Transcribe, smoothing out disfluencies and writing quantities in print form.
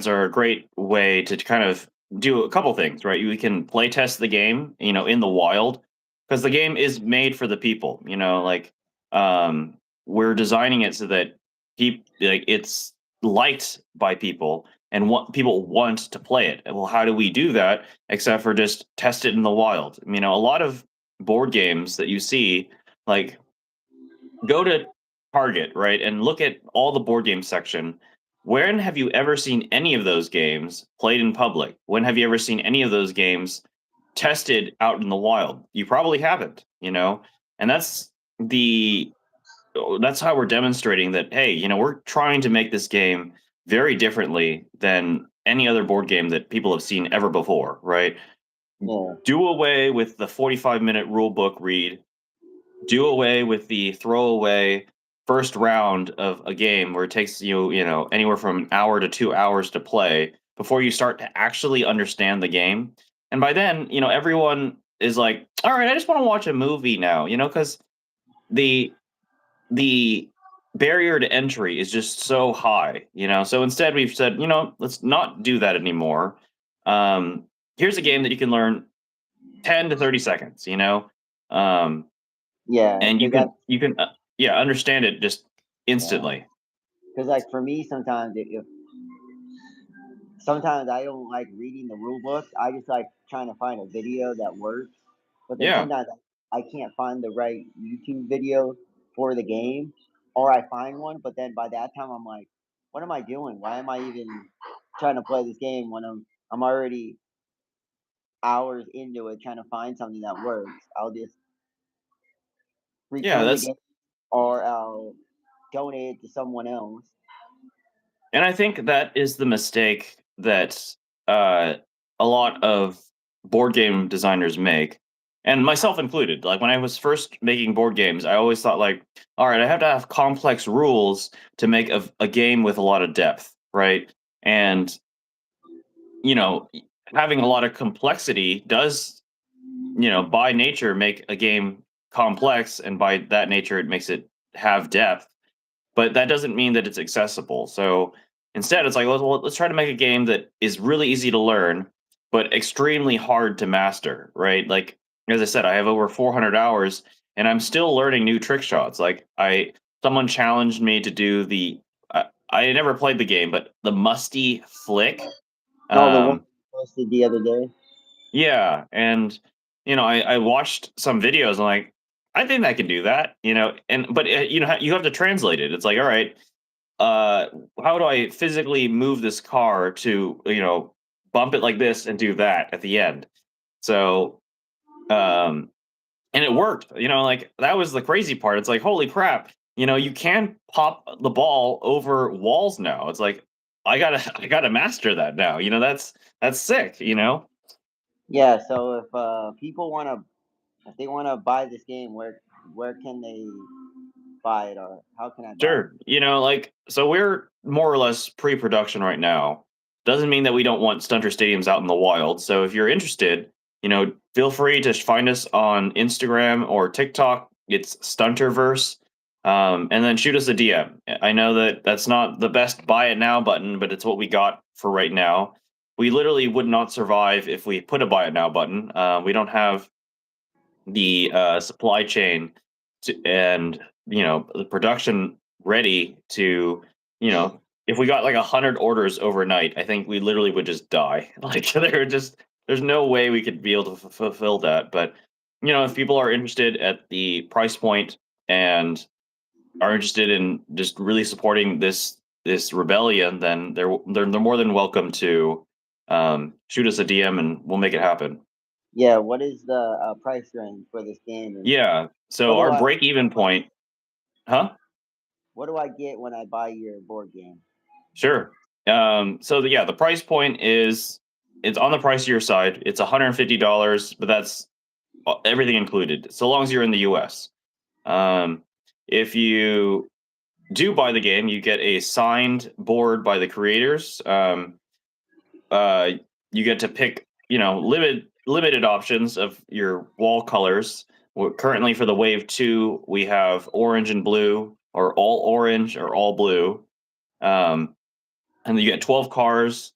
are a great way to kind of do a couple things, right? You can play test the game, in the wild, because the game is made for the people. Um, we're designing it so that it's liked by people and what people want to play it. And well, how do we do that except for just test it in the wild? A lot of board games that you see, like go to Target, right, and look at all the board game section. When have you ever seen any of those games played in public? When have you ever seen any of those games tested out in the wild? You probably haven't, and the that's how we're demonstrating that, hey, we're trying to make this game very differently than any other board game that people have seen ever before, right? Yeah. Do away with the 45-minute rule book read, do away with the throwaway first round of a game where it takes anywhere from an hour to 2 hours to play before you start to actually understand the game. And by then, everyone is like, all right, I just want to watch a movie now, because the the barrier to entry is just so high, so instead we've said, let's not do that anymore. um Here's a game that you can learn 10 to 30 seconds, um Yeah, and because that. you can yeah, understand it just Yeah, instantly. because like for me, sometimes if sometimes I don't like reading the rule books. I just like trying to find a video that works. But then Yeah, sometimes I can't find the right YouTube video for the game, or I find one, but then by that time I'm like, what am I doing? Why am I even trying to play this game when I'm already hours into it trying to find something that works? I'll just yeah, return the that's game or I'll donate it to someone else. and I think that is the mistake that uh a lot of board game designers make, and myself included. Like when I was first making board games, I always thought like, all right, I have to have complex rules to make a game with a lot of depth, right? And you know, having a lot of complexity does, by nature make a game complex, and by that nature it makes it have depth, but that doesn't mean that it's accessible. So instead it's like, let's try to make a game that is really easy to learn but extremely hard to master, right? Like, as I said, I have over 400 hours and I'm still learning new trick shots. Like, I someone challenged me to do I never played the game, but the musty flick. No, the one um I posted the other day. yeah, and I watched some videos. And like, I think I can do that. And but you have to translate it. It's like, all right, uh, how do I physically move this car to bump it like this and do that at the end? So um, and it worked. Like that was the crazy part. It's like, holy crap! You can pop the ball over walls now. It's like I gotta master that now. That's sick. Yeah, so if people if they wanna buy this game, where can they buy it or how can I buy it? Sure. Like, so we're more or less pre-production right now. Doesn't mean that we don't want stunter stadiums out in the wild. So if you're interested, feel free to find us on Instagram or TikTok. It's Stunterverse. And then shoot us a DM. I know that that's not the best buy it now button, but it's what we got for right now. We literally would not survive if we put a buy it now button. We don't have the supply chain and the production ready to if we got like 100 orders overnight, I think we literally would just die. Like, there's no way we could be able to fulfill that. But if people are interested at the price point and are interested in just really supporting this rebellion, then they're more than welcome to shoot us a DM and we'll make it happen. Yeah, what is the price range for this game and Yeah. what So do our I break even point, huh? what do I get when I buy your board game? Sure. So the price point is it's on the price of your side. It's $150, but that's everything included, so long as you're in the US. Um, if you do buy the game, you get a signed board by the creators. Uh, you get to pick, limited options of your wall colors. Currently for the Wave 2, we have orange and blue, or all orange or all blue. Um, and you get 12 cars